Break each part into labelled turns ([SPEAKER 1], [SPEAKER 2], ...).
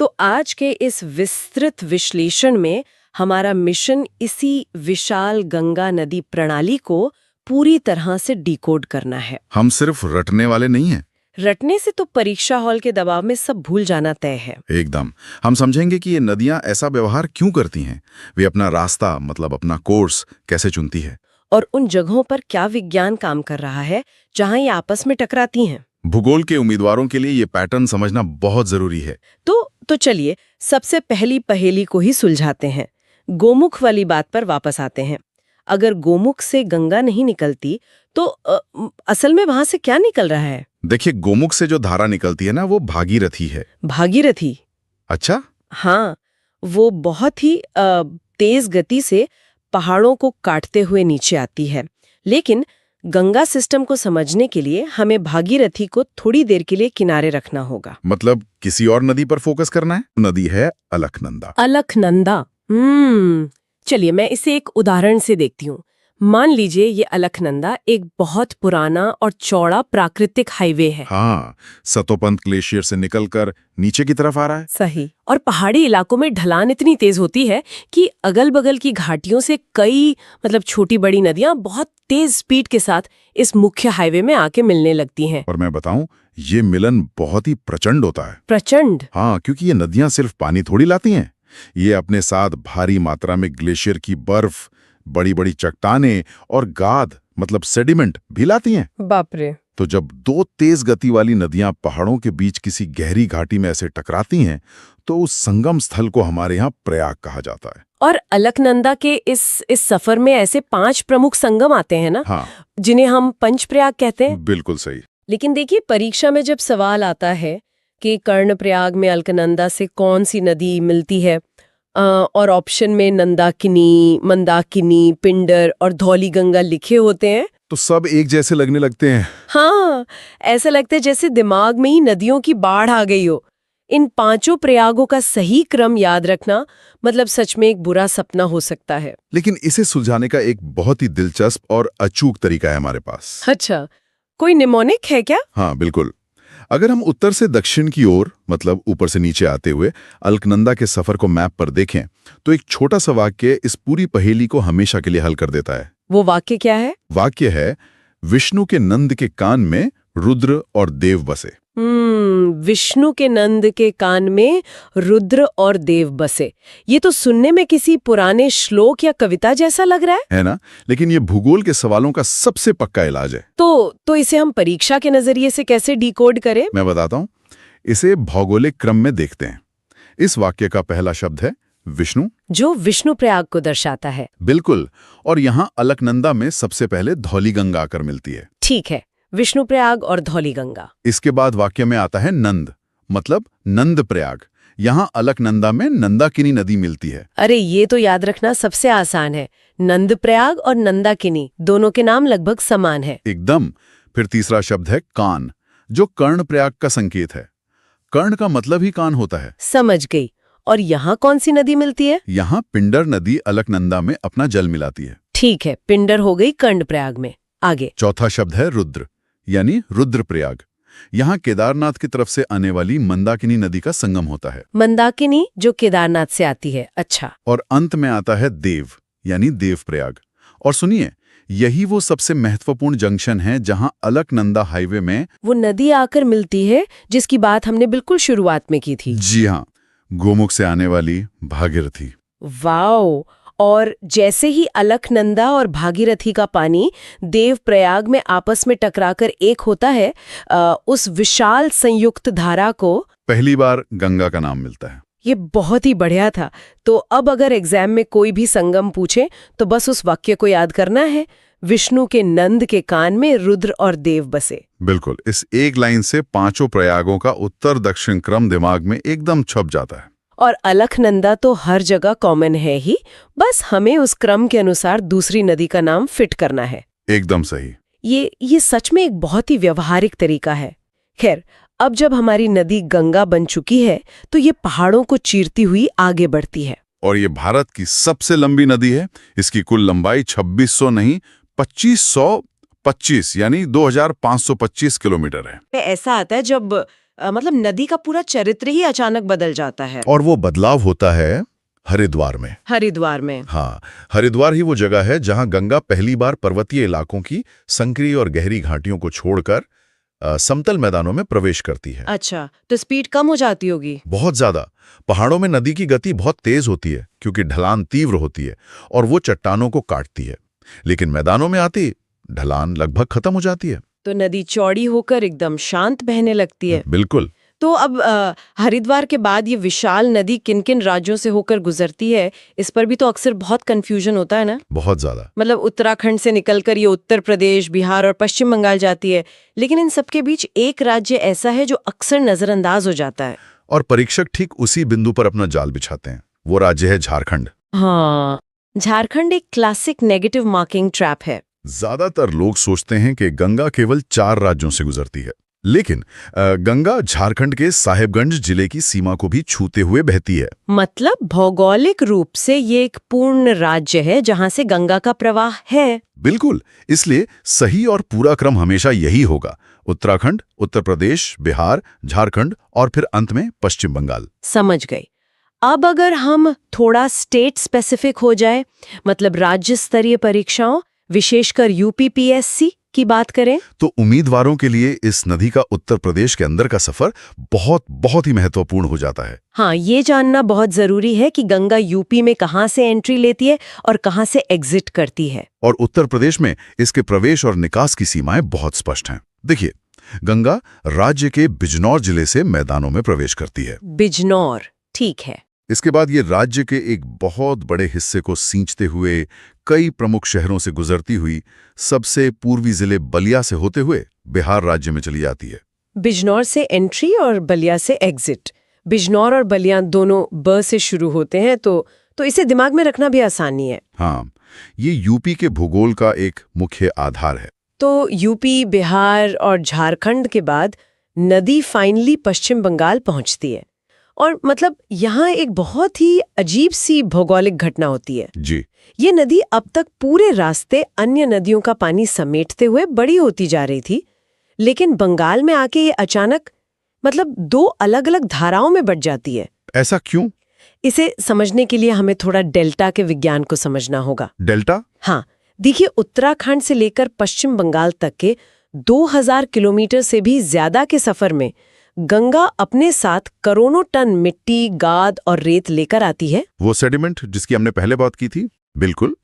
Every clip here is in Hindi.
[SPEAKER 1] तो आज के इस विस्तृत विश्लेषण में हमारा मिशन इसी विशाल गंगा नदी प्रणाली को पूरी तरह से डिकोड करना है।
[SPEAKER 2] हम सिर्फ रटने वाले नहीं हैं।
[SPEAKER 1] रटने से तो परीक्षा हॉल के दबाव में सब भूल जाना तय है।
[SPEAKER 2] एकदम। हम समझेंगे कि ये नदियां ऐसा व्यवहार क्यों करती हैं, वे अपना रास्ता मतलब अपना कोर्स कैसे चुनती है,
[SPEAKER 1] और उन जगहों पर क्या विज्ञान काम कर रहा है जहां ये आपस में टकराती हैं।
[SPEAKER 2] भूगोल के उम्मीदवारों के लिए ये पैटर्न समझना बहुत जरूरी है।
[SPEAKER 1] तो चलिए सबसे पहली पहेली को ही सुलझाते हैं। गोमुख वाली बात पर वापस आते हैं। अगर गोमुख से गंगा नहीं निकलती तो असल में वहां से क्या निकल रहा है?
[SPEAKER 2] देखिए, गोमुख से जो धारा निकलती है ना, वो भागीरथी है।
[SPEAKER 1] भागीरथी?
[SPEAKER 2] अच्छा।
[SPEAKER 1] हाँ, वो बहुत ही तेज गति से पहाड़ों को काटते हुए नीचे आती है। लेकिन गंगा सिस्टम को समझने के लिए हमें भागीरथी को थोड़ी देर के लिए किनारे रखना होगा।
[SPEAKER 2] मतलब किसी और नदी पर फोकस करना है। नदी है अलकनंदा।
[SPEAKER 1] अलकनंदा। चलिए मैं इसे एक उदाहरण से देखती हूँ। मान लीजिए ये अलकनंदा एक बहुत पुराना और चौड़ा प्राकृतिक हाईवे है।
[SPEAKER 2] हाँ, सतोपंत ग्लेशियर से निकलकर नीचे की तरफ आ रहा है।
[SPEAKER 1] सही। और पहाड़ी इलाकों में ढलान इतनी तेज होती है कि अगल बगल की घाटियों से कई छोटी बड़ी नदियां बहुत तेज स्पीड के साथ इस मुख्य हाईवे में आके मिलने लगती हैं।
[SPEAKER 2] और मैं बताऊं, ये मिलन बहुत ही प्रचंड होता है।
[SPEAKER 1] प्रचंड?
[SPEAKER 2] हाँ, क्योंकि ये नदियां सिर्फ पानी थोड़ी लाती हैं, ये अपने साथ भारी मात्रा में ग्लेशियर की बर्फ, बड़ी बड़ी चट्टानें और गाद मतलब सेडिमेंट भी लाती हैं।
[SPEAKER 1] बाप रे।
[SPEAKER 2] तो जब दो तेज गति वाली नदियां पहाड़ों के बीच किसी गहरी घाटी में ऐसे टकराती हैं, तो उस संगम स्थल को हमारे यहाँ प्रयाग कहा जाता है।
[SPEAKER 1] और अलकनंदा के इस सफर में ऐसे 5 प्रमुख संगम आते हैं ना?
[SPEAKER 2] हाँ,
[SPEAKER 1] जिन्हें हम पंचप्रयाग कहते हैं।
[SPEAKER 2] बिल्कुल सही।
[SPEAKER 1] लेकिन देखिए, परीक्षा में जब सवाल आता है कि कर्णप्रयाग में अलकनंदा से कौन सी नदी मिलती है, और ऑप्शन में नंदाकिनी, मंदाकिनी, पिंडर और धौली गंगा लिखे होते हैं,
[SPEAKER 2] तो सब एक जैसे लगने लगते हैं।
[SPEAKER 1] हाँ, ऐसा लगता है जैसे दिमाग में ही नदियों की बाढ़ आ गई हो। इन 5 प्रयागों का सही क्रम याद रखना सच में एक बुरा सपना हो सकता है।
[SPEAKER 2] लेकिन इसे सुलझाने का एक बहुत ही दिलचस्प और अचूक तरीका है हमारे पास।
[SPEAKER 1] अच्छा, कोई निमोनिक है क्या?
[SPEAKER 2] हाँ, बिल्कुल। अगर हम उत्तर से दक्षिण की ओर मतलब ऊपर से नीचे आते हुए अलकनंदा के सफर को मैप पर देखें, तो एक छोटा सा वाक्य इस पूरी पहेली को हमेशा के लिए हल कर देता है।
[SPEAKER 1] वो वाक्य क्या है?
[SPEAKER 2] वाक्य है, विष्णु के नंद के कान में रुद्र और देव बसे।
[SPEAKER 1] विष्णु के नंद के कान में रुद्र और देव बसे। ये तो सुनने में किसी पुराने श्लोक या कविता जैसा लग रहा
[SPEAKER 2] है ना? लेकिन ये भूगोल के सवालों का सबसे पक्का इलाज है।
[SPEAKER 1] तो इसे हम परीक्षा के नजरिए से कैसे डिकोड करें?
[SPEAKER 2] मैं बताता हूँ। इसे भौगोलिक क्रम में देखते हैं। इस वाक्य का पहला शब्द है विष्णु, जो
[SPEAKER 1] विष्णु प्रयाग को दर्शाता है।
[SPEAKER 2] बिल्कुल। और यहाँ अलकनंदा में सबसे पहले धौली गंगा आकर मिलती है।
[SPEAKER 1] ठीक है, विष्णु प्रयाग और धौली गंगा।
[SPEAKER 2] इसके बाद वाक्य में आता है नंद, मतलब नंद प्रयाग। यहाँ अलकनंदा में नंदाकिनी नदी मिलती है।
[SPEAKER 1] अरे ये तो याद रखना सबसे आसान है। नंद प्रयाग और नंदाकिनी दोनों के नाम लगभग समान है।
[SPEAKER 2] एकदम। फिर तीसरा शब्द है कान, जो कर्ण प्रयाग का संकेत है। कर्ण का मतलब ही कान होता है।
[SPEAKER 1] समझ गई। और यहाँ कौन सी नदी मिलती है?
[SPEAKER 2] यहाँ पिंडर नदी अलकनंदा में अपना जल मिलाती है।
[SPEAKER 1] ठीक है, पिंडर हो गई कर्णप्रयाग में। आगे
[SPEAKER 2] चौथा शब्द है रुद्र, यानी रुद्रप्रयाग। यहाँ केदारनाथ की तरफ से आने वाली मंदाकिनी नदी का संगम होता है।
[SPEAKER 1] मंदाकिनी जो केदारनाथ से आती है। अच्छा।
[SPEAKER 2] और अंत में आता है देव, यानी देवप्रयाग। और सुनिए, यही वो सबसे महत्वपूर्ण जंक्शन है जहाँ अलकनंदा हाईवे में
[SPEAKER 1] वो नदी आकर मिलती है जिसकी बात हमने बिल्कुल शुरुआत में की थी।
[SPEAKER 2] जी हाँ, गोमुख से आने वाली भागीरथी।
[SPEAKER 1] वाओ। और जैसे ही अलकनंदा और भागीरथी का पानी देवप्रयाग में आपस में टकराकर एक होता है, उस विशाल संयुक्त धारा को
[SPEAKER 2] पहली बार गंगा का नाम मिलता है।
[SPEAKER 1] ये बहुत ही बढ़िया था। तो अब अगर एग्जाम में कोई भी संगम पूछे तो बस उस वाक्य को याद करना है, विष्णु के नंद के कान में रुद्र और देव बसे।
[SPEAKER 2] बिल्कुल। इस एक लाइन से 5 प्रयागों का उत्तर दक्षिण क्रम दिमाग में एकदम छप जाता है।
[SPEAKER 1] और अलकनंदा तो हर जगह कॉमन है ही, बस हमें उस क्रम के अनुसार दूसरी नदी का नाम फिट करना है।
[SPEAKER 2] एकदम सही।
[SPEAKER 1] ये सच में एक बहुत ही व्यवहारिक तरीका है। खैर, अब जब हमारी नदी गंगा बन चुकी है तो ये पहाड़ों को चीरती हुई आगे बढ़ती है। और
[SPEAKER 2] ये भारत की सबसे लंबी नदी है। इसकी कुल लंबाई 2600 नहीं 2525 यानी 2525 किलोमीटर है।
[SPEAKER 1] ऐसा आता है जब मतलब नदी का पूरा चरित्र ही अचानक बदल जाता है।
[SPEAKER 2] और वो बदलाव होता है हरिद्वार में।
[SPEAKER 1] हरिद्वार में।
[SPEAKER 2] हाँ, हरिद्वार ही वो जगह है जहां गंगा पहली बार पर्वतीय इलाकों की संकरी और गहरी घाटियों को छोड़कर समतल मैदानों में प्रवेश करती है।
[SPEAKER 1] अच्छा, तो स्पीड कम हो जाती होगी।
[SPEAKER 2] बहुत ज्यादा। पहाड़ों में नदी की गति बहुत तेज होती है क्योंकि ढलान तीव्र होती है और वो चट्टानों को काटती है। लेकिन मैदानों में आती ढलान लगभग खत्म हो जाती है।
[SPEAKER 1] तो नदी चौड़ी होकर एकदम शांत बहने लगती है।
[SPEAKER 2] बिल्कुल।
[SPEAKER 1] तो अब हरिद्वार के बाद ये विशाल नदी किन किन राज्यों से होकर गुजरती है, इस पर भी तो अक्सर बहुत कंफ्यूजन होता है ना।
[SPEAKER 2] बहुत ज्यादा।
[SPEAKER 1] मतलब उत्तराखंड से निकलकर ये उत्तर प्रदेश, बिहार और पश्चिम बंगाल जाती है, लेकिन इन सबके बीच एक राज्य ऐसा है जो अक्सर नजरअंदाज हो जाता है।
[SPEAKER 2] और परीक्षक ठीक उसी बिंदु पर अपना जाल बिछाते हैं। वो राज्य है झारखंड।
[SPEAKER 1] हाँ, झारखंड एक क्लासिक नेगेटिव मार्किंग ट्रैप है।
[SPEAKER 2] ज्यादातर लोग सोचते हैं कि गंगा केवल 4 राज्यों से गुजरती है, लेकिन गंगा झारखंड के साहेबगंज जिले की सीमा को भी छूते हुए बहती है।
[SPEAKER 1] मतलब भौगोलिक रूप से ये एक पूर्ण राज्य है जहां से गंगा का प्रवाह है।
[SPEAKER 2] बिल्कुल। इसलिए सही और पूरा क्रम हमेशा यही होगा: उत्तराखंड, उत्तर प्रदेश, बिहार, झारखंड और फिर अंत में पश्चिम बंगाल।
[SPEAKER 1] समझ गई। अब अगर हम थोड़ा स्टेट स्पेसिफिक हो जाए, मतलब राज्य स्तरीय परीक्षाओं, विशेषकर यूपीपीएससी की बात करें,
[SPEAKER 2] तो उम्मीदवारों के लिए इस नदी का उत्तर प्रदेश के अंदर का सफर बहुत बहुत ही महत्वपूर्ण हो जाता है।
[SPEAKER 1] हाँ, ये जानना बहुत जरूरी है कि गंगा यूपी में कहाँ से एंट्री लेती है और कहाँ से एग्जिट करती है।
[SPEAKER 2] और उत्तर प्रदेश में इसके प्रवेश और निकास की सीमाएं बहुत स्पष्ट हैं। देखिए, गंगा राज्य के बिजनौर जिले से मैदानों में प्रवेश करती है।
[SPEAKER 1] बिजनौर, ठीक है।
[SPEAKER 2] इसके बाद ये राज्य के एक बहुत बड़े हिस्से को सींचते हुए कई प्रमुख शहरों से गुजरती हुई सबसे पूर्वी जिले बलिया से होते हुए बिहार राज्य में चली जाती है।
[SPEAKER 1] बिजनौर से एंट्री और बलिया से एग्जिट। बिजनौर और बलिया दोनों ब से शुरू होते हैं, तो इसे दिमाग में रखना भी आसानी है।
[SPEAKER 2] हाँ, ये यूपी के भूगोल का एक मुख्य आधार है।
[SPEAKER 1] तो यूपी, बिहार और झारखंड के बाद नदी फाइनली पश्चिम बंगाल पहुंचती है। और मतलब यहाँ एक बहुत ही अजीब सी भौगोलिक घटना होती है
[SPEAKER 2] जी।
[SPEAKER 1] ये नदी अब तक पूरे रास्ते अन्य नदियों का पानी समेटते हुए बड़ी होती जा रही थी, लेकिन बंगाल में आके ये अचानक मतलब 2 अलग-अलग धाराओं में बट जाती है।
[SPEAKER 2] ऐसा क्यों?
[SPEAKER 1] इसे समझने के लिए हमें थोड़ा डेल्टा के विज्ञान को समझना होगा।
[SPEAKER 2] डेल्टा?
[SPEAKER 1] हाँ, देखिए, उत्तराखंड से लेकर पश्चिम बंगाल तक के 2000 किलोमीटर से भी ज्यादा के सफर में गंगा अपने साथ करोड़ों टन मिट्टी, गाद और रेत लेकर आती है।
[SPEAKER 2] वो सेडिमेंट जिसकी हमने पहले बात की थी। बिल्कुल।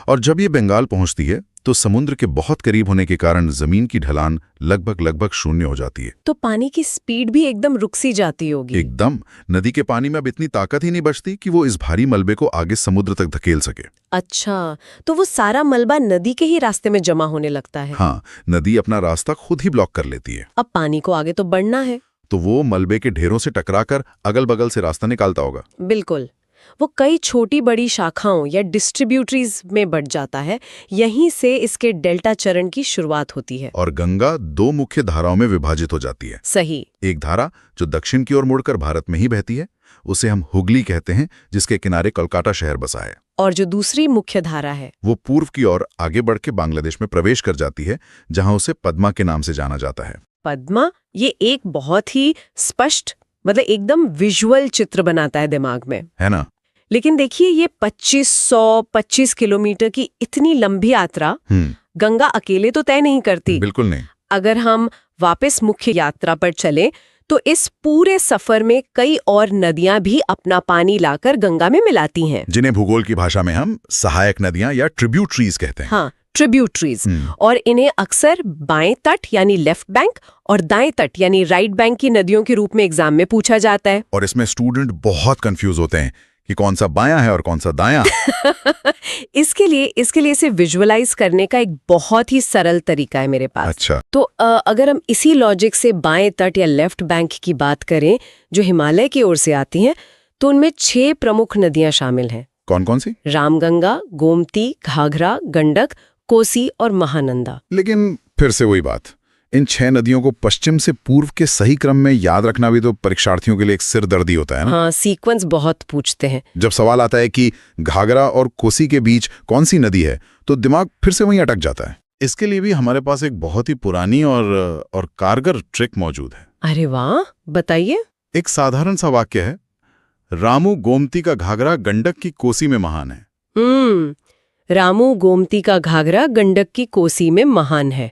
[SPEAKER 2] और जब ये बंगाल पहुंचती है तो समुद्र के बहुत करीब होने के कारण जमीन की ढलान लगभग शून्य हो जाती है।
[SPEAKER 1] तो पानी की स्पीड भी एकदम रुक सी जाती होगी।
[SPEAKER 2] एकदम। नदी के पानी में अब इतनी ताकत ही नहीं बचती कि वो इस भारी मलबे को आगे समुद्र तक धकेल सके।
[SPEAKER 1] अच्छा, तो वो सारा मलबा नदी के ही रास्ते में जमा होने लगता है।
[SPEAKER 2] हाँ, नदी अपना रास्ता खुद ही ब्लॉक कर लेती है।
[SPEAKER 1] अब पानी को आगे तो बढ़ना है,
[SPEAKER 2] तो वो मलबे के ढेरों से टकराकर अगल बगल से रास्ता निकालता होगा।
[SPEAKER 1] बिल्कुल। वो कई छोटी बड़ी शाखाओं या डिस्ट्रीब्यूटरीज में बढ़ जाता है। यहीं से इसके डेल्टा चरण की शुरुआत होती है।
[SPEAKER 2] और गंगा 2 मुख्य धाराओं में विभाजित हो जाती है।
[SPEAKER 1] सही।
[SPEAKER 2] एक धारा जो दक्षिण की ओर मुड़कर भारत में ही बहती है, उसे हम हुगली कहते हैं, जिसके किनारे कोलकाता शहर बसा है।
[SPEAKER 1] और जो दूसरी मुख्य धारा है,
[SPEAKER 2] वो पूर्व की ओर आगे बढ़ के बांग्लादेश में प्रवेश कर जाती है, जहां उसे पद्मा के नाम से जाना जाता है।
[SPEAKER 1] पद्मा, ये एक बहुत ही स्पष्ट, मतलब एकदम विजुअल चित्र बनाता है दिमाग में,
[SPEAKER 2] है ना?
[SPEAKER 1] लेकिन देखिए, ये 2525 किलोमीटर की इतनी लंबी यात्रा गंगा अकेले तो तय नहीं करती।
[SPEAKER 2] बिल्कुल नहीं।
[SPEAKER 1] अगर हम वापस मुख्य यात्रा पर चलें, तो इस पूरे सफर में कई और नदियां भी अपना पानी लाकर गंगा में मिलाती हैं,
[SPEAKER 2] जिन्हें भूगोल की भाषा में हम सहायक नदियां या ट्रिब्यूटरीज कहते हैं।
[SPEAKER 1] हाँ, ट्रिब्यूटरीज। और इन्हें अक्सर बाएं तट यानी लेफ्ट बैंक और दाएं तट यानी राइट बैंक की नदियों के रूप में एग्जाम में पूछा जाता है।
[SPEAKER 2] और इसमें स्टूडेंट बहुत कंफ्यूज होते हैं कि कौन सा बायां है और कौन सा दायां।
[SPEAKER 1] इसके लिए इसे विजुअलाइज करने का एक बहुत ही सरल तरीका है मेरे पास।
[SPEAKER 2] अच्छा।
[SPEAKER 1] तो अगर हम इसी लॉजिक से बाएं तट या लेफ्ट बैंक की बात करें, जो हिमालय की ओर से आती हैं, तो उनमें 6 प्रमुख नदियां शामिल हैं।
[SPEAKER 2] कौन कौन सी?
[SPEAKER 1] रामगंगा, गोमती, घाघरा, गंडक, कोसी और महानंदा।
[SPEAKER 2] लेकिन फिर से वही बात, इन 6 नदियों को पश्चिम से पूर्व के सही क्रम में याद रखना भी तो परीक्षार्थियों के लिए एक सिरदर्दी होता है ना।
[SPEAKER 1] हाँ, सीक्वेंस बहुत पूछते हैं।
[SPEAKER 2] जब सवाल आता है कि घाघरा और कोसी के बीच कौन सी नदी है, तो दिमाग फिर से वहीं अटक जाता है। इसके लिए भी हमारे पास एक बहुत ही पुरानी और कारगर ट्रिक मौजूद है।
[SPEAKER 1] अरे वाह, बताइए।
[SPEAKER 2] एक साधारण सा वाक्य है, रामू गोमती का घाघरा गंडक की कोसी में महान है।
[SPEAKER 1] रामू गोमती का घाघरा गंडक की कोसी में महान है।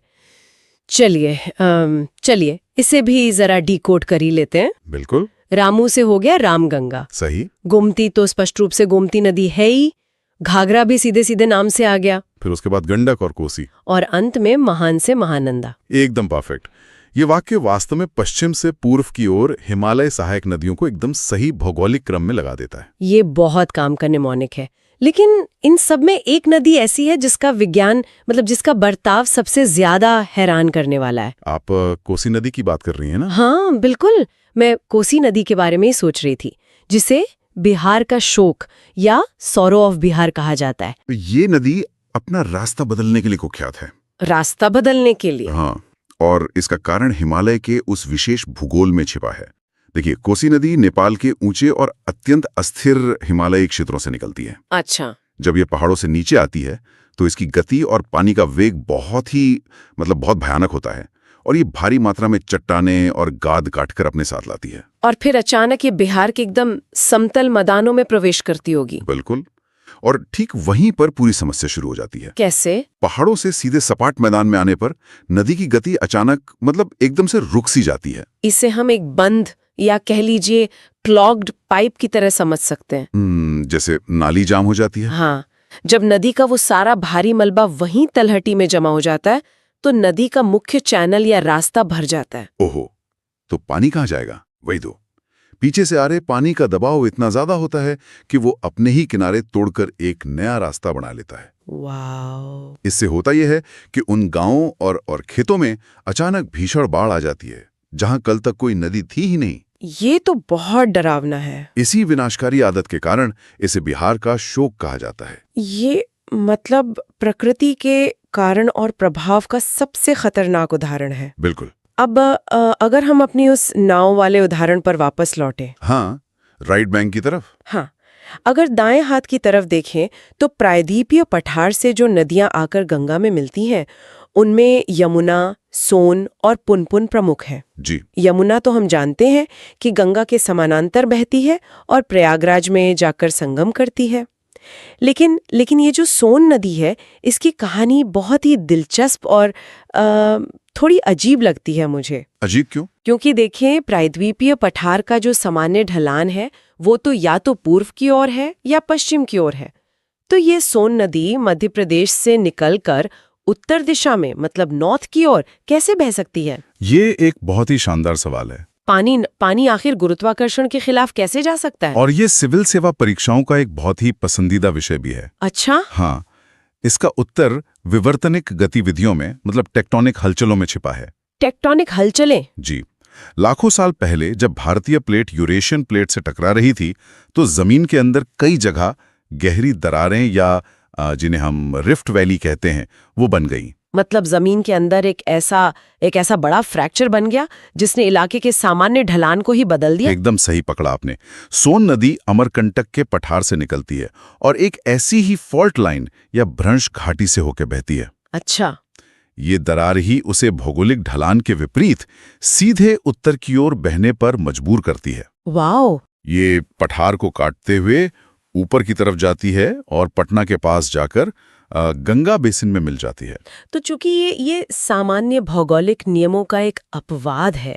[SPEAKER 1] चलिए इसे भी जरा डिकोड कर ही लेते हैं।
[SPEAKER 2] बिल्कुल।
[SPEAKER 1] रामू से हो गया रामगंगा।
[SPEAKER 2] सही।
[SPEAKER 1] गोमती तो स्पष्ट रूप से गोमती नदी है ही। घाघरा भी सीधे सीधे नाम से आ गया।
[SPEAKER 2] फिर उसके बाद गंडक और कोसी,
[SPEAKER 1] और अंत में महान से महानंदा।
[SPEAKER 2] एकदम परफेक्ट। ये वाक्य वास्तव में पश्चिम से पूर्व की ओर हिमालय सहायक नदियों को एकदम सही भौगोलिक क्रम में लगा देता है।
[SPEAKER 1] ये बहुत काम का निमोनिक है। लेकिन इन सब में एक नदी ऐसी है जिसका विज्ञान जिसका बर्ताव सबसे ज्यादा हैरान करने वाला है।
[SPEAKER 2] आप कोसी नदी की बात कर रही हैं ना?
[SPEAKER 1] हाँ बिल्कुल, मैं कोसी नदी के बारे में ही सोच रही थी, जिसे बिहार का शोक या सौरो ऑफ बिहार कहा जाता है।
[SPEAKER 2] ये नदी अपना रास्ता बदलने के लिए कुख्यात है।
[SPEAKER 1] रास्ता बदलने के लिए?
[SPEAKER 2] हाँ, और इसका कारण हिमालय के उस विशेष भूगोल में छिपा है। देखिए, कोसी नदी नेपाल के ऊंचे और अत्यंत अस्थिर हिमालयी क्षेत्रों से निकलती है।
[SPEAKER 1] अच्छा।
[SPEAKER 2] जब ये पहाड़ों से नीचे आती है तो इसकी गति और पानी का वेग बहुत भयानक होता है, और ये भारी मात्रा में चट्टाने और गाद काटकर अपने साथ लाती है।
[SPEAKER 1] और फिर अचानक ये बिहार के एकदम समतल मैदानों में प्रवेश करती होगी।
[SPEAKER 2] बिल्कुल। और ठीक वहीं पर पूरी समस्या शुरू हो जाती है।
[SPEAKER 1] कैसे?
[SPEAKER 2] पहाड़ों से सीधे सपाट मैदान में आने पर नदी की गति अचानक एकदम से रुक सी जाती है।
[SPEAKER 1] इसे हम एक बंद या कह लीजिए क्लॉग्ड पाइप की तरह समझ सकते हैं।
[SPEAKER 2] जैसे नाली जाम हो जाती है।
[SPEAKER 1] हाँ, जब नदी का वो सारा भारी मलबा वहीं तलहटी में जमा हो जाता है तो नदी का मुख्य चैनल या रास्ता भर जाता है।
[SPEAKER 2] ओहो, तो पानी कहाँ जाएगा? वही तो, पीछे से आ रहे पानी का दबाव इतना ज्यादा होता है कि वो अपने ही किनारे तोड़कर एक नया रास्ता बना लेता है।
[SPEAKER 1] वाव।
[SPEAKER 2] इससे होता यह है कि उन गांवों और खेतों में अचानक भीषण बाढ़ आ जाती है, जहां कल तक कोई नदी थी ही नहीं।
[SPEAKER 1] ये तो बहुत डरावना है।
[SPEAKER 2] इसी विनाशकारी आदत के कारण इसे बिहार का शोक कहा जाता है।
[SPEAKER 1] ये प्रकृति के कारण और प्रभाव का सबसे खतरनाक उदाहरण है।
[SPEAKER 2] बिल्कुल।
[SPEAKER 1] अब अगर हम अपनी उस नाव वाले उदाहरण पर वापस लौटें।
[SPEAKER 2] हाँ, राइट बैंक की तरफ।
[SPEAKER 1] हाँ, अगर दाएं हाथ की तरफ देखें तो प्रायद्वीपीय पठार से जो नदियां आकर गंगा में मिलती हैं, उनमें यमुना, सोन और पुनपुन प्रमुख हैं।
[SPEAKER 2] जी।
[SPEAKER 1] यमुना तो हम जानते हैं कि गंगा के समानांतर बहती है और प्रयागराज में जाकर संगम करती है। लेकिन ये जो सोन नदी है, इसकी कहानी बहुत ही दिलचस्प और थोड़ी अजीब लगती है मुझे।
[SPEAKER 2] अजीब क्यों?
[SPEAKER 1] क्योंकि देखें, प्रायद्वीपीय पठार का जो सामान्य ढलान है वो तो या तो पूर्व की ओर है या पश्चिम की ओर है। तो ये सोन नदी मध्य प्रदेश से निकलकर उत्तर दिशा में नॉर्थ की ओर कैसे बह सकती है?
[SPEAKER 2] ये एक बहुत ही शानदार सवाल है।
[SPEAKER 1] पानी आखिर गुरुत्वाकर्षण के खिलाफ कैसे जा सकता है?
[SPEAKER 2] और ये सिविल सेवा परीक्षाओं का एक बहुत ही पसंदीदा विषय भी है।
[SPEAKER 1] अच्छा।
[SPEAKER 2] हाँ, इसका उत्तर विवर्तनिक गतिविधियों में टेक्टोनिक हलचलों में छिपा है।
[SPEAKER 1] टेक्टोनिक हलचलें?
[SPEAKER 2] जी। लाखों साल पहले जब भारतीय प्लेट यूरेशियन प्लेट से टकरा रही थी, तो जमीन के अंदर कई जगह गहरी दरारें या जिन्हें हम रिफ्ट वैली कहते हैं, वो बन गई।
[SPEAKER 1] जमीन के अंदर एक ऐसा बड़ा फ्रैक्चर बन गया जिसने इलाके के सामान्य ढलान को ही बदल दिया।
[SPEAKER 2] एकदम सही पकड़ा आपने। सोन नदी अमरकंटक के पठार से निकलती है और एक ऐसी ही फॉल्ट लाइन या भ्रंश घाटी से होकर बहती है।
[SPEAKER 1] अच्छा।
[SPEAKER 2] ये दरार ही उसे भौगोलिक ढलान के विपरीत सीधे उत्तर की ओर बहने पर मजबूर करती है।
[SPEAKER 1] वाओ।
[SPEAKER 2] ये पठार को काटते हुए ऊपर की तरफ जाती है और पटना के पास जाकर गंगा बेसिन में मिल जाती है।
[SPEAKER 1] तो चूंकि ये सामान्य भौगोलिक नियमों का एक अपवाद है,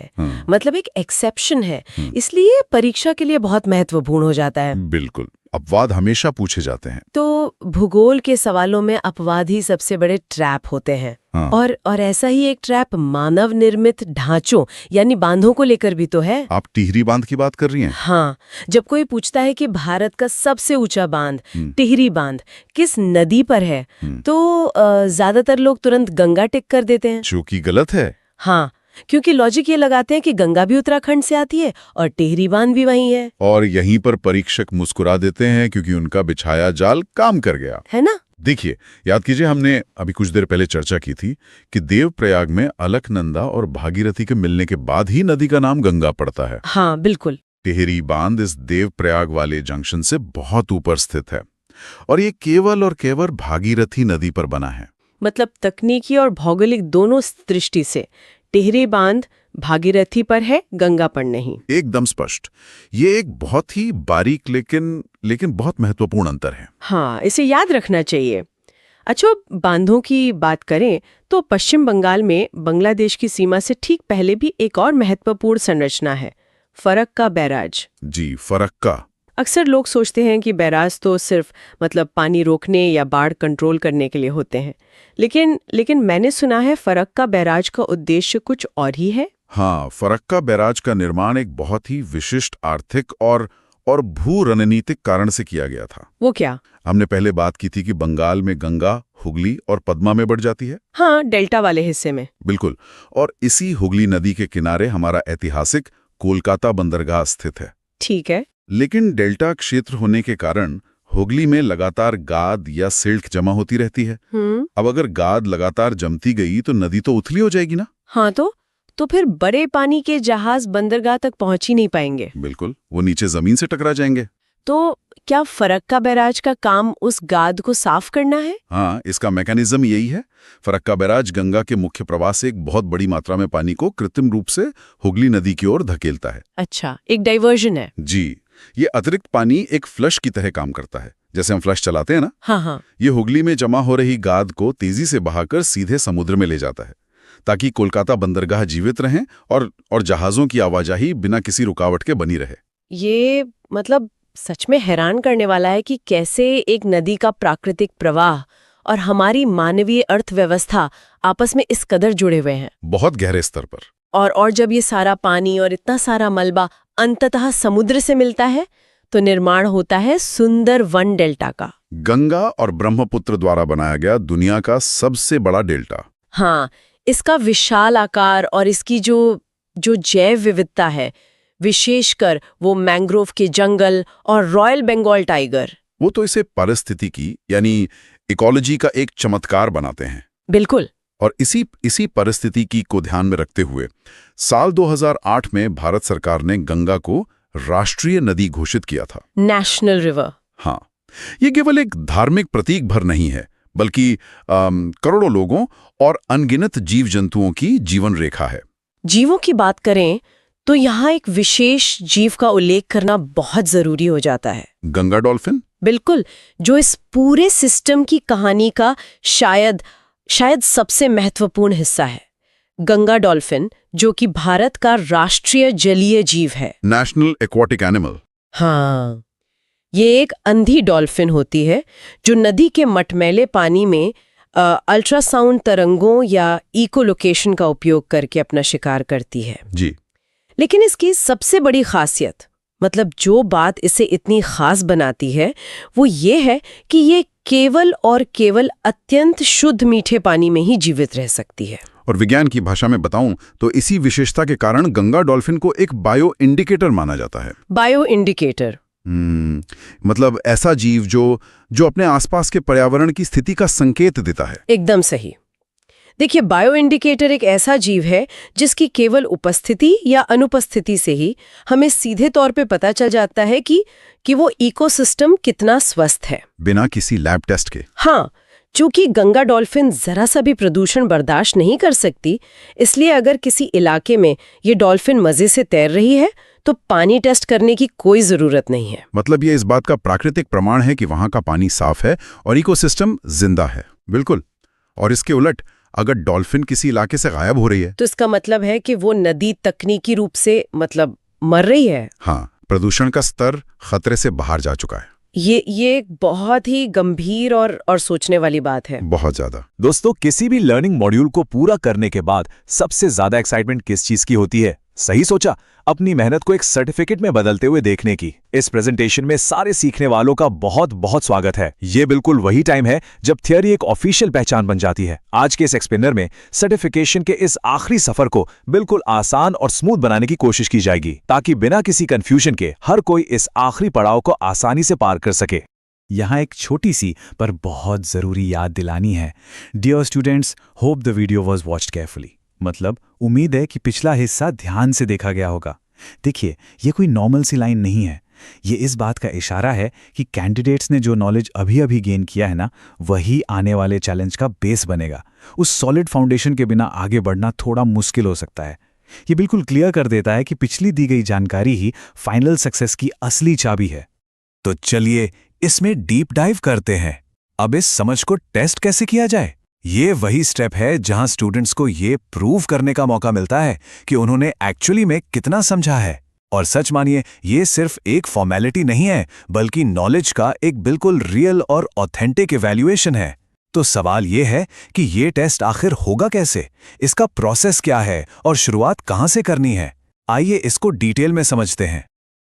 [SPEAKER 1] एक एक्सेप्शन है, इसलिए परीक्षा के लिए बहुत महत्वपूर्ण हो जाता है।
[SPEAKER 2] बिल्कुल, अपवाद हमेशा पूछे जाते हैं।
[SPEAKER 1] तो भूगोल के सवालों में अपवाद ही सबसे बड़े ट्रैप होते हैं।
[SPEAKER 2] हाँ।
[SPEAKER 1] और ऐसा ही एक ट्रैप मानव निर्मित ढांचों यानी बांधों को लेकर भी तो है।
[SPEAKER 2] आप टिहरी बांध की बात कर रही हैं?
[SPEAKER 1] हाँ, जब कोई पूछता है कि भारत का सबसे ऊंचा बांध टिहरी बांध किस नदी पर है, तो ज्यादातर लोग तुरंत गंगा टिक कर देते हैं,
[SPEAKER 2] जो कि गलत है।
[SPEAKER 1] हाँ, क्योंकि लॉजिक ये लगाते हैं कि गंगा भी उत्तराखंड से आती है और टिहरी बांध भी वहीं है।
[SPEAKER 2] और यहीं पर परीक्षक मुस्कुरा देते हैं क्योंकि उनका बिछाया जाल काम कर गया,
[SPEAKER 1] है ना?
[SPEAKER 2] देखिए, याद कीजिए, हमने अभी कुछ देर पहले चर्चा की थी कि देवप्रयाग में अलकनंदा और भागीरथी के मिलने के बाद ही नदी का नाम गंगा पड़ता है।
[SPEAKER 1] हाँ बिल्कुल।
[SPEAKER 2] टिहरी बांध इस देवप्रयाग वाले जंक्शन से बहुत ऊपर स्थित है और ये केवल और केवल भागीरथी नदी पर बना है।
[SPEAKER 1] तकनीकी और भौगोलिक दोनों दृष्टि से टिहरी बांध भागीरथी पर है, गंगा पर नहीं।
[SPEAKER 2] एकदम स्पष्ट। ये एक बहुत ही बारीक लेकिन बहुत महत्वपूर्ण अंतर है।
[SPEAKER 1] हाँ, इसे याद रखना चाहिए। अच्छा, बांधों की बात करें तो पश्चिम बंगाल में बांग्लादेश की सीमा से ठीक पहले भी एक और महत्वपूर्ण संरचना है, फरक्का बैराज।
[SPEAKER 2] जी, फरक्का।
[SPEAKER 1] अक्सर लोग सोचते हैं कि बैराज तो सिर्फ पानी रोकने या बाढ़ कंट्रोल करने के लिए होते हैं, लेकिन मैंने सुना है फरक्का बैराज का उद्देश्य कुछ और ही है।
[SPEAKER 2] हाँ, फरक्का बैराज का निर्माण एक बहुत ही विशिष्ट आर्थिक और भू रणनीतिक कारण से किया गया था।
[SPEAKER 1] वो क्या?
[SPEAKER 2] हमने पहले बात की थी कि बंगाल में गंगा, हुगली और पद्मा में बढ़ जाती है।
[SPEAKER 1] हाँ, डेल्टा वाले हिस्से में।
[SPEAKER 2] बिल्कुल। और इसी हुगली नदी के किनारे हमारा ऐतिहासिक कोलकाता बंदरगाह स्थित है।
[SPEAKER 1] ठीक है।
[SPEAKER 2] लेकिन डेल्टा क्षेत्र होने के कारण हुगली में लगातार गाद या सिल्ट जमा होती रहती है। अब अगर गाद लगातार जमती गई तो नदी तो उथली हो जाएगी ना।
[SPEAKER 1] हाँ, तो फिर बड़े पानी के जहाज बंदरगाह तक पहुंच ही नहीं पाएंगे।
[SPEAKER 2] बिल्कुल, वो नीचे जमीन से टकरा जाएंगे।
[SPEAKER 1] तो क्या फरक्का बैराज का काम उस गाद को साफ करना है?
[SPEAKER 2] हाँ, इसका मैकेनिज्म यही है। फरक्का बैराज गंगा के मुख्य प्रवाह से एक बहुत बड़ी मात्रा में पानी को कृत्रिम रूप से हुगली नदी की ओर धकेलता है।
[SPEAKER 1] अच्छा, एक डाइवर्जन है।
[SPEAKER 2] जी, ये अतिरिक्त पानी एक फ्लश की तरह काम करता है। जैसे हम फ्लश चलाते हैं ना।
[SPEAKER 1] हाँ।
[SPEAKER 2] ये हुगली में जमा हो रही गाद को तेजी से बहाकर सीधे समुद्र में ले जाता है, ताकि कोलकाता बंदरगाह जीवित रहें और जहाजों की आवाजाही बिना किसी रुकावट के बनी रहे।
[SPEAKER 1] ये सच में हैरान करने वाला है कि कैसे एक नदी का प्राकृतिक प्रवाह और हमारी मानवीय अर्थव्यवस्था आपस में इस कदर जुड़े हुए हैं।
[SPEAKER 2] बहुत गहरे स्तर पर।
[SPEAKER 1] और जब ये सारा पानी और इतना सारा मलबा अंततः समुद्र से मिलता है तो निर्माण होता है सुंदर वन डेल्टा का।
[SPEAKER 2] गंगा और ब्रह्मपुत्र द्वारा बनाया गया दुनिया का सबसे बड़ा डेल्टा।
[SPEAKER 1] हाँ, इसका विशाल आकार और इसकी जो जैव विविधता है, विशेषकर वो मैंग्रोव के जंगल और रॉयल बंगाल टाइगर,
[SPEAKER 2] वो तो इसे पारिस्थितिकी यानी इकोलॉजी का एक चमत्कार बनाते हैं।
[SPEAKER 1] बिल्कुल।
[SPEAKER 2] और इसी परिस्थितिकी को ध्यान में रखते हुए साल 2008 में भारत सरकार ने गंगा को राष्ट्रीय नदी घोषित किया था।
[SPEAKER 1] National river.
[SPEAKER 2] हाँ, ये केवल एक धार्मिक प्रतीक भर नहीं है, बल्कि करोड़ों लोगों और अनगिनत जीव जंतुओं की जीवन रेखा है।
[SPEAKER 1] जीवों की बात करें तो यहाँ एक विशेष जीव का उल्लेख करना बहुत जरूरी हो जाता है।
[SPEAKER 2] गंगा डॉल्फिन।
[SPEAKER 1] बिल्कुल, जो इस पूरे सिस्टम की कहानी का शायद सबसे महत्वपूर्ण हिस्सा है। गंगा डॉल्फिन, जो कि भारत का राष्ट्रीय जलीय जीव है।
[SPEAKER 2] National aquatic animal.
[SPEAKER 1] हाँ, ये एक अंधी डॉल्फिन होती है जो नदी के मटमैले पानी में अल्ट्रासाउंड तरंगों या इकोलोकेशन का उपयोग करके अपना शिकार करती है।
[SPEAKER 2] जी।
[SPEAKER 1] लेकिन इसकी सबसे बड़ी खासियत, जो बात इसे इतनी खास बनाती है, वो ये है कि ये केवल और केवल अत्यंत शुद्ध मीठे पानी में ही जीवित रह सकती है।
[SPEAKER 2] और विज्ञान की भाषा में बताऊं तो इसी विशेषता के कारण गंगा डॉल्फिन को एक बायो इंडिकेटर माना जाता है। बायो
[SPEAKER 1] इंडिकेटर
[SPEAKER 2] ऐसा जीव जो अपने आसपास के पर्यावरण की स्थिति का संकेत देता है।
[SPEAKER 1] एकदम सही। देखिए, बायो इंडिकेटर एक ऐसा जीव है जिसकी केवल उपस्थिति या अनुपस्थिति से ही हमें सीधे तौर पे पता चल जाता है कि वो इकोसिस्टम कितना स्वस्थ है,
[SPEAKER 2] बिना किसी लैब टेस्ट के।
[SPEAKER 1] हाँ, चूंकि गंगा डॉल्फिन जरा सा भी प्रदूषण बर्दाश्त नहीं कर सकती, इसलिए अगर किसी इलाके में ये डॉल्फिन मजे से तैर रही है तो पानी टेस्ट करने की कोई जरूरत नहीं है।
[SPEAKER 2] ये इस बात का प्राकृतिक प्रमाण है कि वहां का पानी साफ है और इकोसिस्टम जिंदा है। बिल्कुल। और इसके उलट अगर डॉल्फिन किसी इलाके से गायब हो रही है
[SPEAKER 1] तो इसका मतलब है कि वो नदी तकनीकी रूप से मर रही है।
[SPEAKER 2] हाँ, प्रदूषण का स्तर खतरे से बाहर जा चुका है।
[SPEAKER 1] ये एक बहुत ही गंभीर और सोचने वाली बात है।
[SPEAKER 2] बहुत ज्यादा।
[SPEAKER 3] दोस्तों, किसी भी लर्निंग मॉड्यूल को पूरा करने के बाद सबसे ज्यादा एक्साइटमेंट किस चीज की होती है? सही सोचा, अपनी मेहनत को एक सर्टिफिकेट में बदलते हुए देखने की। इस प्रेजेंटेशन में सारे सीखने वालों का बहुत बहुत स्वागत है। ये बिल्कुल वही टाइम है जब थियरी एक ऑफिशियल पहचान बन जाती है। आज के इस एक्सप्लेनर में सर्टिफिकेशन के इस आखिरी सफर को बिल्कुल आसान और स्मूथ बनाने की कोशिश की जाएगी, ताकि बिना किसी कंफ्यूजन के हर कोई इस आखिरी पड़ाव को आसानी से पार कर सके।
[SPEAKER 4] यहाँ एक छोटी सी पर बहुत जरूरी याद दिलानी है। Dear students, hope the video was watched carefully. उम्मीद है कि पिछला हिस्सा ध्यान से देखा गया होगा। देखिए, ये कोई नॉर्मल सी लाइन नहीं है। ये इस बात का इशारा है कि कैंडिडेट्स ने जो नॉलेज अभी गेन किया है ना, वही आने वाले चैलेंज का बेस बनेगा। उस सॉलिड फाउंडेशन के बिना आगे बढ़ना थोड़ा मुश्किल हो सकता है। ये बिल्कुल क्लियर कर देता है कि पिछली दी गई जानकारी ही फाइनल सक्सेस की असली चाबी है।
[SPEAKER 3] तो चलिए इसमें डीप डाइव करते हैं। अब इस समझ को टेस्ट कैसे किया जाए? ये वही स्टेप है जहां स्टूडेंट्स को ये प्रूव करने का मौका मिलता है कि उन्होंने एक्चुअली में कितना समझा है। और सच मानिए, ये सिर्फ एक फॉर्मेलिटी नहीं है, बल्कि नॉलेज का एक बिल्कुल रियल और ऑथेंटिक इवैल्यूएशन है। तो सवाल ये है कि ये टेस्ट आखिर होगा कैसे, इसका प्रोसेस क्या है और शुरुआत कहां से करनी है। आइए इसको डिटेल में समझते हैं।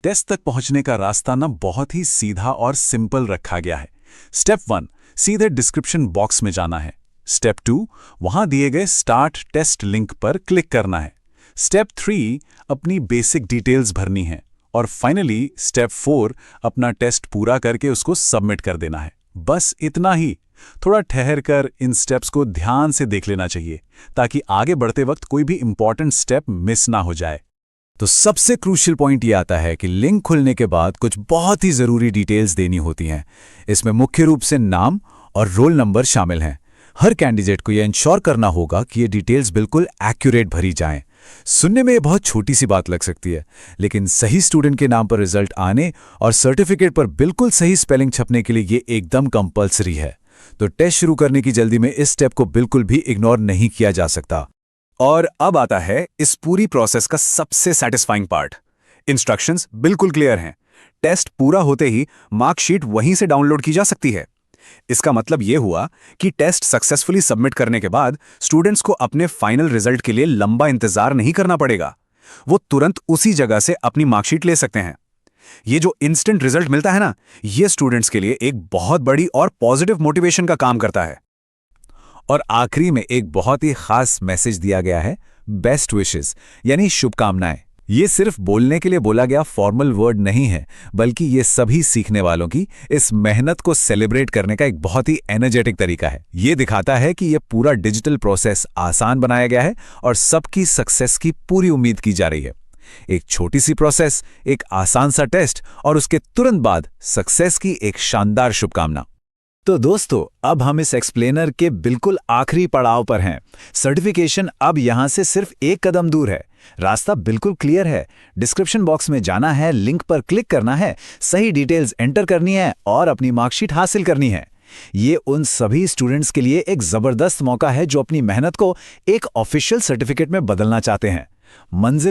[SPEAKER 3] टेस्ट तक पहुंचने का रास्ता ना बहुत ही सीधा और सिंपल रखा गया है। स्टेप 1, सीधे डिस्क्रिप्शन बॉक्स में जाना है। स्टेप 2, वहां दिए गए स्टार्ट टेस्ट लिंक पर क्लिक करना है। स्टेप 3, अपनी बेसिक डिटेल्स भरनी है। और फाइनली स्टेप 4, अपना टेस्ट पूरा करके उसको सबमिट कर देना है। बस इतना ही। थोड़ा ठहर कर इन स्टेप्स को ध्यान से देख लेना चाहिए, ताकि आगे बढ़ते वक्त कोई भी इंपॉर्टेंट स्टेप मिस ना हो जाए। तो सबसे क्रूशियल पॉइंट ये आता है कि लिंक खुलने के बाद कुछ बहुत ही ज़रूरी डिटेल्स देनी होती हैं। इसमें मुख्य रूप से नाम और रोल नंबर शामिल हैं। हर कैंडिडेट को यह इंश्योर करना होगा कि ये डिटेल्स बिल्कुल एक्यूरेट भरी जाएं। सुनने में ये बहुत छोटी सी बात लग सकती है, लेकिन सही स्टूडेंट के नाम पर रिजल्ट आने और सर्टिफिकेट पर बिल्कुल सही स्पेलिंग छपने के लिए ये एकदम कंपल्सरी है। तो टेस्ट शुरू करने की जल्दी में इस स्टेप को बिल्कुल भी इग्नोर नहीं किया जा सकता। और अब आता है इस पूरी प्रोसेस का सबसे सैटिस्फाइंग पार्ट। इंस्ट्रक्शंस बिल्कुल क्लियर हैं। टेस्ट पूरा होते ही मार्कशीट वहीं से डाउनलोड की जा सकती है। इसका मतलब यह हुआ कि टेस्ट सक्सेसफुली सबमिट करने के बाद स्टूडेंट्स को अपने फाइनल रिजल्ट के लिए लंबा इंतजार नहीं करना पड़ेगा। वो तुरंत उसी जगह से अपनी मार्कशीट ले सकते हैं। ये जो इंस्टेंट रिजल्ट मिलता है ना, ये स्टूडेंट्स के लिए एक बहुत बड़ी और पॉजिटिव मोटिवेशन का काम करता है। और आखिरी में एक बहुत ही खास मैसेज दिया गया है, बेस्ट विशेस यानी शुभकामनाएं। ये सिर्फ बोलने के लिए बोला गया फॉर्मल वर्ड नहीं है, बल्कि ये सभी सीखने वालों की इस मेहनत को सेलिब्रेट करने का एक बहुत ही एनर्जेटिक तरीका है। ये दिखाता है कि ये पूरा डिजिटल प्रोसेस आसान बनाया गया है और सबकी सक्सेस की पूरी उम्मीद की जा रही है। एक छोटी सी प्रोसेस, एक आसान सा टेस्ट और उसके तुरंत बाद सक्सेस की एक शानदार शुभकामना।
[SPEAKER 4] तो दोस्तों, अब हम इस एक्सप्लेनर के बिल्कुल आखिरी पड़ाव पर हैं। सर्टिफिकेशन अब यहां से सिर्फ एक कदम दूर है। रास्ता बिल्कुल क्लियर है। डिस्क्रिप्शन बॉक्स में जाना है, लिंक पर क्लिक करना है, सही डिटेल्स एंटर करनी है और अपनी मार्कशीट हासिल करनी है। ये उन सभी स्टूडेंट्स के लिए एक जबरदस्त मौका है जो अपनी मेहनत को एक ऑफिशियल सर्टिफिकेट में बदलना चाहते हैं। मंजिल